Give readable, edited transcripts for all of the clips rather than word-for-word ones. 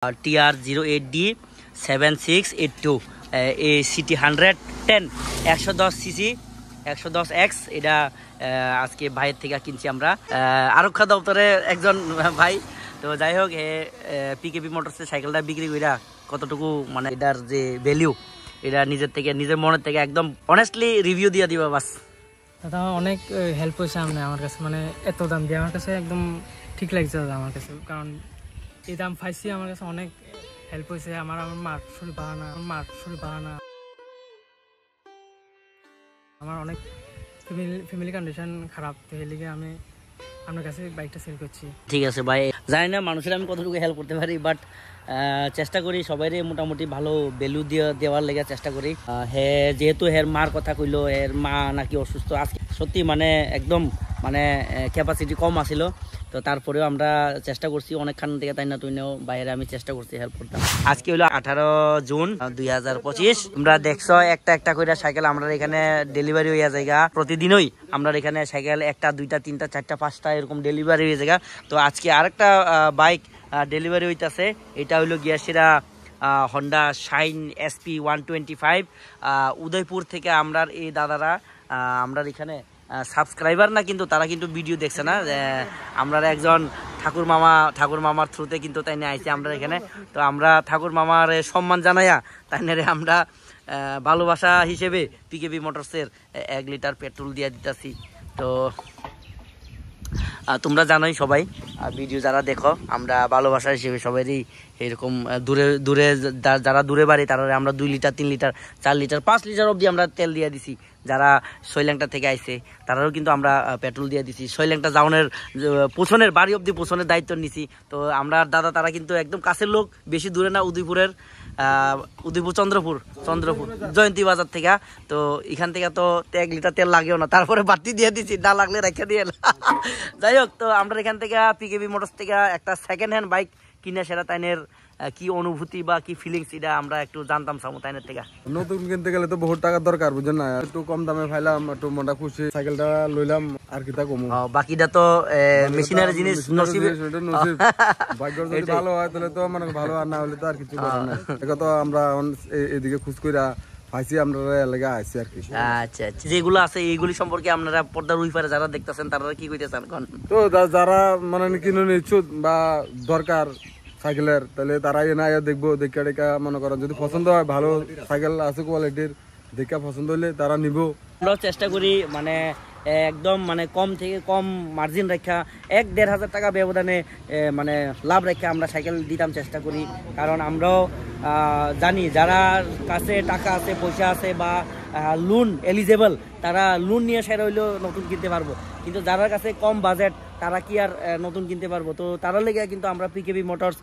TR08D 7682 এই city 110 110cc 110X এটা আজকে ভাইয়ের থেকে কিনছি আমরা আরক্ষা দপ্তরের একজন ভাই। তো যাই হোক পিকেপি মোটরসের সাইকেলটা বিক্রি কইরা কতটুকু মানে এটার যে ভ্যালু এটা নিজের থেকে নিজের মনের থেকে একদম অনেস্টলি রিভিউ দিয়ে দিবা বাস। দাদা আমার অনেক হেল্প হয়েছে আমার কাছে, মানে এত দাম দিয়ে আমার কাছে একদম ঠিক লাগছে দাদা আমার কাছে, কারণ এই দাম পাইছি আমার কাছে অনেক হেল্প হয়েছে। আমার মার শরীর বাড়ানা আমার অনেক ফ্যামিলি কন্ডিশন খারাপ, তো এই লিগে আমি আপনার কাছে বাইকটা সেল করছি। ঠিক আছে ভাই, জানি না মানুষের আমি কতটুকু হেল্প করতে পারি, বাট চেষ্টা করি সবাইরে মোটামুটি ভালো ভ্যালু দেওয়ার লেগে চেষ্টা করি। যেহেতু হের মার কথা কইলো, এর মা নাকি অসুস্থ আজকে, সত্যি মানে একদম মানে ক্যাপাসিটি কম আছিল, তো তারপরেও আমরা চেষ্টা করছি অনেকখান থেকে, তাই না তুই নেও বাইরে আমি চেষ্টা করছি হেল্প করতাম। আজকে হলো 18 জুন 2025। তোমরা দেখছো একটা একটা করে সাইকেল আমরা এখানে ডেলিভারি হইয়া জায়গা, প্রতিদিনই আমরা এখানে সাইকেল 1টা 2টা 3টা 4টা 5টা এরকম ডেলিভারি হয়ে জায়গা। তো আজকে আরেকটা বাইক ডেলিভারি হইতাছে, এটা হইলো গিয়াসিরা হন্ডা শাইন SP 125। উদয়পুর থেকে আমরা এই দাদারা আমরা এখানে সাবস্ক্রাইবার না, কিন্তু তারা কিন্তু ভিডিও দেখছে না, আমরা একজন ঠাকুর মামার থ্রুতে কিন্তু তাই নিয়ে আইছি আমরা এখানে। তো আমরা ঠাকুর মামার সম্মান জানাইয়া তাই নিয়ে আমরা ভালোবাসা হিসেবে পিকেপি মোটরসের 1 লিটার পেট্রোল দিয়ে দিতেছি। তো তোমরা জানোই সবাই ভিডিও যারা দেখো, আমরা ভালোবাসা হিসেবে সবারই এরকম দূরে যারা দূরে বাড়ি তারা আমরা 2 লিটার 3 লিটার 4 লিটার 5 লিটার অবধি আমরা তেল দিয়ে দিছি। যারা শৈলেংটা থেকে আইছে তারাও কিন্তু আমরা পেট্রোল দিয়ে দিছি। শৈলেংটা যাওয়ানোর পোছনের বাড়ি অবধি পোছনের দায়িত্ব নিছি। তো আমরা দাদা তারা কিন্তু একদম কাছের লোক, বেশি দূরে না, উদয়পুর চন্দ্রপুর জয়ন্তী বাজার থেকে। তো এখান থেকে তো 1 লিটার তেল লাগেও না, তারপরে বাড়তি দিয়ে দিচ্ছি, না লাগলে রেখে দিয়ে। যাই হোক, তো আমরা এখান থেকে পিকেপি মোটরস থেকে একটা সেকেন্ড হ্যান্ড বাইক কিনে সেটা তাইনের কি অনুভূতি বা কি ফিলিংস এটা আমরা একটু জানতাম তাইনের থেকে। নতুন কিনতে গেলে তো বহুত টাকার দরকার, বুঝছেন না, একটু কম দামে পাইলাম, একটু মনটা খুশি, সাইকেলটা লইলাম আর কি তা কমু। বাকিটা তো মেশিনারি জিনিস, ভাগ্য যদি ভালো হয় তাহলে তো মানে ভালো, আর না হলে তো আর কিছু করার নাই। এটা তো আমরা এদিকে খুশ কইরা পাইছি, আমরা এলাকা আইছি আর কি। আচ্ছা আচ্ছা, যেগুলো আছে এইগুলি সম্পর্কে আপনারা পর্দার উইপারে যারা দেখতেছেন তারা কি কইতেছেন এখন? তো যারা মানে কিনুন ইচ্ছুক বা দরকার সাইকেলের, তাহলে তারাই না দেখবো, দেখা টেকা মনে করেন যদি পছন্দ হয়, ভালো সাইকেল আছে কোয়ালিটির, দেখা পছন্দ হইলে তারা নিব। আমরাও চেষ্টা করি মানে একদম মানে কম থেকে কম মার্জিন রেখা 1-1.5 হাজার টাকা ব্যবধানে মানে লাভ রেখে আমরা সাইকেল দিতাম চেষ্টা করি। কারণ আমরাও জানি যারা কাছে টাকা আছে, পয়সা আছে বা লোন এলিজেবল, তারা লোন নিয়ে সেরা হইলেও নতুন কিনতে পারবো, কিন্তু যারা কাছে কম বাজেট তারা কি আর নতুন কিনতে পারবো? তো তারা লেগে কিন্তু আমরা পিকেপি মোটরস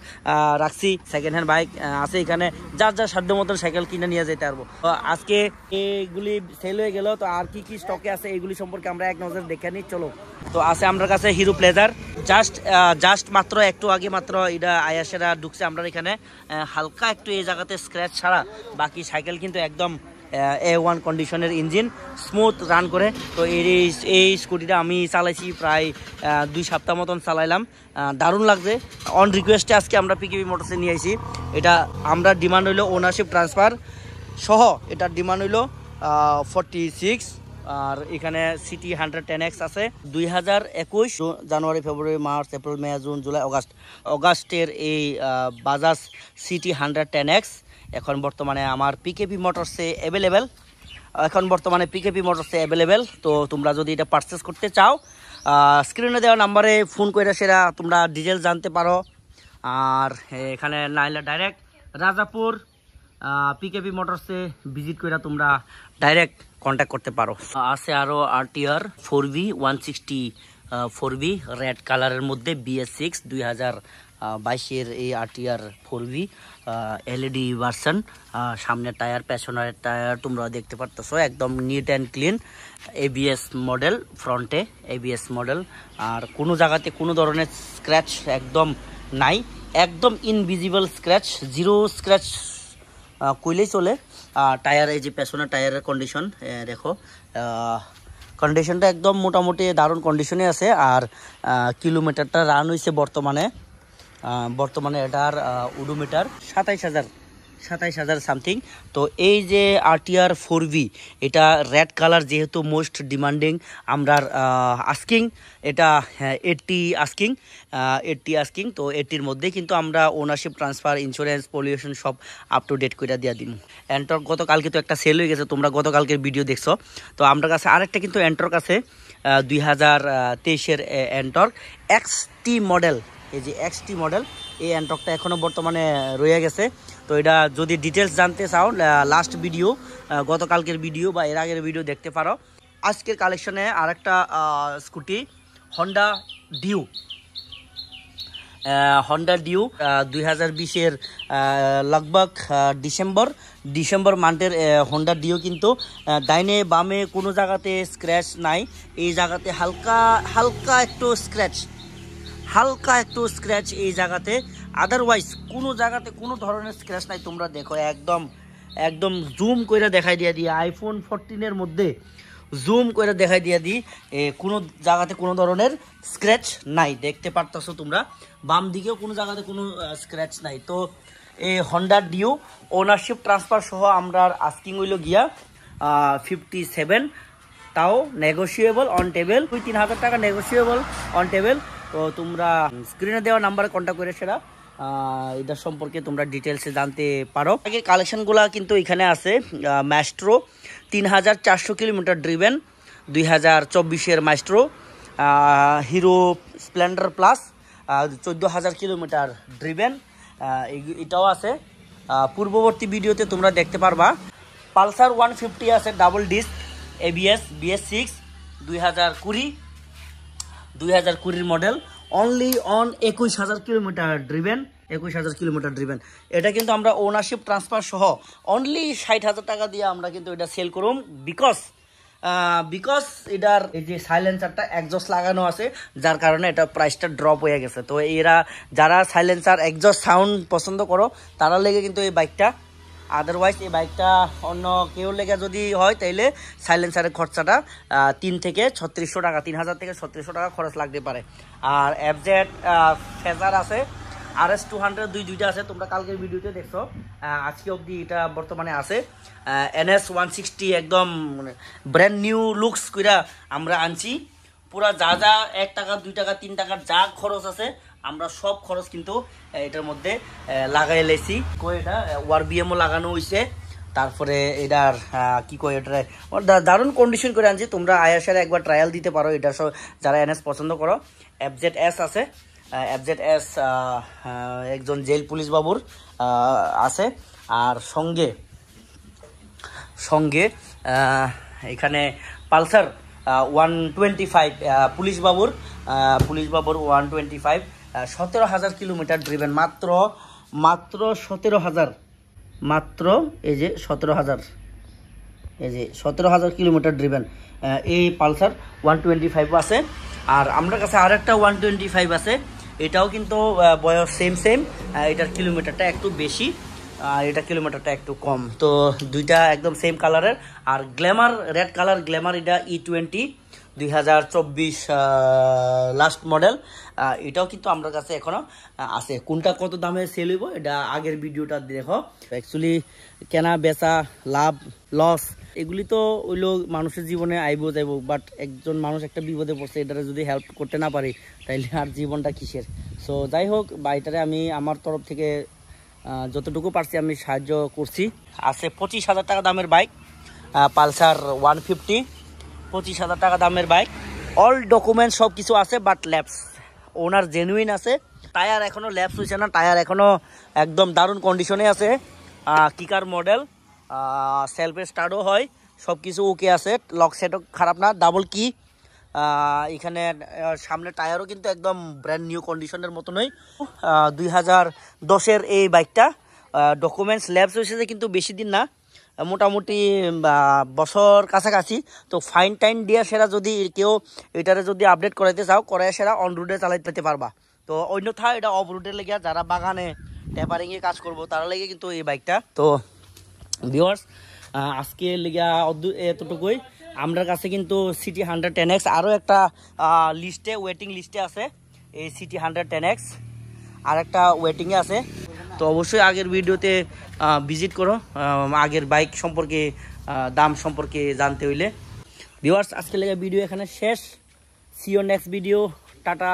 রাখছি। সেকেন্ড হ্যান্ড বাইক আছে এখানে, যার সাধ্য মতন সাইকেল কিনে নিয়ে যেতে পারবো। তো আজকে এইগুলি সেল হয়ে গেল, তো আর কি কি স্টকে আছে এইগুলি সম্পর্কে আমরা এক নজর দেখে নিই, চলো। তো আছে আমার কাছে হিরো প্লেজার, জাস্ট মাত্র একটু আগে মাত্র এটা আয়াসেরা ঢুকছে আমরা এখানে। হালকা একটু এই জায়গাতে স্ক্র্যাচ ছাড়া বাকি সাইকেল কিন্তু একদম A1 কন্ডিশনের ইঞ্জিন, স্মুথ রান করে। তো এই স্কুটিটা আমি চালাইছি প্রায় 2 সপ্তাহ মতন চালাইলাম, দারুণ লাগছে। অন রিকোয়েস্টে আজকে আমরা পিকেপি মোটরসে নিয়ে আইছি। এটা আমরা ডিমান্ড হইলো ওনারশিপ ট্রান্সফার সহ, এটার ডিমান্ড হইলো 46। আর এখানে সিটি 110X আছে। 2021 জানুয়ারি, ফেব্রুয়ারি, মার্চ, এপ্রিল, মে, জুন, জুলাই, অগাস্টের এই বাজাজ সিটি 110X এখন বর্তমানে আমার পিকেপি মোটরসে অ্যাভেলেবেল। তো তোমরা যদি এটা পারচেস করতে চাও, স্ক্রিনে দেওয়া নাম্বারে ফোন করে সেটা তোমরা ডিটেলস জানতে পারো। আর এখানে নাইলে ডাইরেক্ট রাজাপুর পিকেপি মোটরসে ভিজিট করে তোমরা ডাইরেক্ট কন্ট্যাক্ট করতে পারো। আছে আরও RTR 4V 160 4V রেড কালারের মধ্যে BS6 2022-এর এই RTR 4V LED ভার্সন। সামনের টায়ার, পেছনের টায়ার তোমরা দেখতে পারতেছো একদম neat and clean, ABS model, ফ্রন্টে ABS মডেল। আর কোনো জায়গাতে কোনো ধরনের স্ক্র্যাচ একদম নাই, একদম ইনভিজিবল স্ক্র্যাচ, জিরো স্ক্র্যাচ কইলেই চলে। টায়ার, এই যে পেছনের টায়ারের কন্ডিশন দেখো, কন্ডিশনটা একদম মোটামুটি দারুণ কন্ডিশনে আছে। আর কিলোমিটারটা রান হয়েছে বর্তমানে বর্তমানে এটার ওডোমিটার 27,000 সামথিং। তো এই যে RTR 4V এটা রেড কালার যেহেতু মোস্ট ডিমান্ডিং, আমরা আস্কিং এটা 80 আস্কিং। তো 80-র মধ্যে কিন্তু আমরা ওনারশিপ ট্রান্সফার, ইন্স্যুরেন্স, পলিউশন সব আপ টু ডেট করে দিয়ে দিন। এন্টর্ক গতকালকে তো একটা সেল হয়ে গেছে, তোমরা গতকালকের ভিডিও দেখছো। তো আমার কাছে আরেকটা কিন্তু এন্টর্ক আছে 2023-এর এন্টর্ক XT মডেল। এই যে XT মডেল, এই এন্টর্কটা এখনও বর্তমানে রয়ে গেছে। তো এটা যদি ডিটেলস জানতে চাও লাস্ট ভিডিও, গতকালকের ভিডিও বা এর আগের ভিডিও দেখতে পারো। আজকের কালেকশনে আরেকটা স্কুটি হন্ডা ডিউ 2020-এর লগভগ ডিসেম্বর মান্থের হন্ডা ডিউ কিন্তু ডাইনে বামে কোনো জায়গাতে স্ক্র্যাচ নাই। এই জায়গাতে হালকা একটু স্ক্র্যাচ এই জায়গাতে, আদারওয়াইজ কোনো জায়গাতে কোনো ধরনের স্ক্র্যাচ নাই। তোমরা দেখো একদম জুম করে দেখাই দিয়ে দিই, iPhone 14-এর মধ্যে জুম করে দেখাই দিয়ে দিই, কোনো জায়গাতে কোনো ধরনের স্ক্র্যাচ নাই। দেখতে পারতেছো তোমরা, বাম দিকেও কোনো জায়গাতে কোনো স্ক্র্যাচ নাই। তো এই হন্ডা ডিউ ওনারশিপ ট্রান্সফার সহ আমরা আস্কিং হইল গিয়া 57, তাও নেগোশিয়েবল অন টেবিল, 2-3 হাজার টাকা নেগোশিয়েবল অন টেবিল। তো তোমরা স্ক্রিনে দেওয়া নাম্বারে কন্ট্যাক্ট করে সেটা এটার সম্পর্কে তোমরা ডিটেলসে জানতে পারো। আগের কালেকশনগুলো কিন্তু এখানে আছে। ম্যাস্ট্রো 3400 কিলোমিটার ড্রিভেন, 2024-এর ম্যাস্ট্রো। Hero Splendor plus 14,000 kilometre driven, এটাও আছে। পূর্ববর্তী ভিডিওতে তোমরা দেখতে পারবা। পালসার 150 আছে ডাবল ডিস্ক ABS BS6, 2020-এর model, only on 21,000 kilometre driven. এটা কিন্তু আমরা ওনারশিপ ট্রান্সফার সহ অনলি 60,000 টাকা দিয়ে আমরা কিন্তু এটা সেল করুম। বিকজ এটার এই যে সাইলেন্সারটা এক্সজস্ট লাগানো আছে, যার কারণে এটা প্রাইসটা ড্রপ হয়ে গেছে। তো যারা সাইলেন্সার এক্সজস্ট সাউন্ড পছন্দ করো তারা লেগে কিন্তু এই বাইকটা, আদারওয়াইজ এই বাইকটা অন্য কেউ লেগে যদি হয় তাইলে সাইলেন্সারের খরচাটা 3,000 থেকে 3600 টাকা, 3,000 থেকে 3600 টাকা খরচ লাগতে পারে। আর FZ ফেজার আছে, RS 200 দুইটা আছে, তোমরা কালকের ভিডিওতে দেখছো। আজকে অবধি এটা বর্তমানে আছে। NS 160 একদম ব্র্যান্ড নিউ লুকস কইরা আমরা আনছি। পুরা যা 1 টাকা 2 টাকা 3 টাকার যা খরচ আছে আমরা সব খরচ কিন্তু এটার মধ্যে লাগাই লেছি। এটা ওয়ারবিএমও লাগানো হয়েছে। তারপরে এটার কি কয়, এটা দারুণ কন্ডিশন করে আনছি। তোমরা আয়াসারে একবার ট্রায়াল দিতে পারো এটা যারা NS পছন্দ করো। FZS আছে, FZS একজন জেল পুলিশ বাবুর আছে। আর সঙ্গে এখানে পালসার 125 পুলিশ বাবুর 125, 17,000 কিলোমিটার ড্রিভেন, মাত্র 17,000, এই যে 17,000 কিলোমিটার ড্রিভেন এই পালসার 125 আছে। আর আমার কাছে আরেকটা 125 আছে, এটাও কিন্তু বয়স সেম। এটার কিলোমিটারটা একটু বেশি, এটা কিলোমিটারটা একটু কম। তো দুইটা একদম সেম কালারের। আর গ্ল্যামার রেড কালার, গ্ল্যামার এটা E20 2024 লাস্ট মডেল, এটাও কিন্তু আমার কাছে এখনো আছে। কোনটা কত দামে সেল হইব এটা আগের ভিডিওটা দেখো। অ্যাকচুয়ালি কেনা বেচা, লাভ লস এগুলি তো হইলো মানুষের জীবনে আইব যাইব, বাট একজন মানুষ একটা বিপদে পড়ছে, এটারে যদি হেল্প করতে না পারি তাইলে আর জীবনটা কিসের। সো যাই হোক, বাইটারে আমি আমার তরফ থেকে যতটুকু পারছি আমি সাহায্য করছি। আছে 25,000 টাকা দামের বাইক, পালসার 150, 25,000 টাকা দামের বাইক। অল ডকুমেন্টস সব কিছু আছে, বাট ল্যাপস, ওনার জেনুইন আছে। টায়ার এখনো ল্যাপস হয়েছে না, টায়ার এখনো একদম দারুণ কন্ডিশনে আছে। কিকার মডেল, সেলফে স্টার্টও হয়, সব কিছু ওকে আছে। লক সেটও খারাপ না, ডাবল কি। এখানে সামনে টায়ারও কিন্তু একদম ব্র্যান্ড নিউ কন্ডিশনের মতনই। 2010-এর এই বাইকটা ডকুমেন্টস ল্যাপস হয়েছে কিন্তু বেশি দিন না, মোটামুটি বছর কাছাকাছি। তো ফাইন টাইন দিয়ে সেরা যদি কেউ এটারে যদি আপডেট করাইতে চাও, করাই সেরা অন রুটে চালাইতে পেতে পারবা। তো অন্যথা এটা অফ রুটের লেগে যারা বাগানে ট্যাপারিংয়ে কাজ করবো তারা লেগে কিন্তু এই বাইকটা। তো ভিউয়ার্স, আজকে লেগে এতটুকুই। আমার কাছে কিন্তু সিটি 110X আরও একটা লিস্টে, ওয়েটিং লিস্টে আছে এই সিটি 110X। আর একটা ওয়েটিংয়ে আছে। তো অবশ্যই আগের ভিডিওতে ভিজিট করো আগের বাইক সম্পর্কে দাম সম্পর্কে জানতে হইলে। ভিউয়ার্স, আজকের লেগে ভিডিও এখানে শেষ। See you next video. Tata.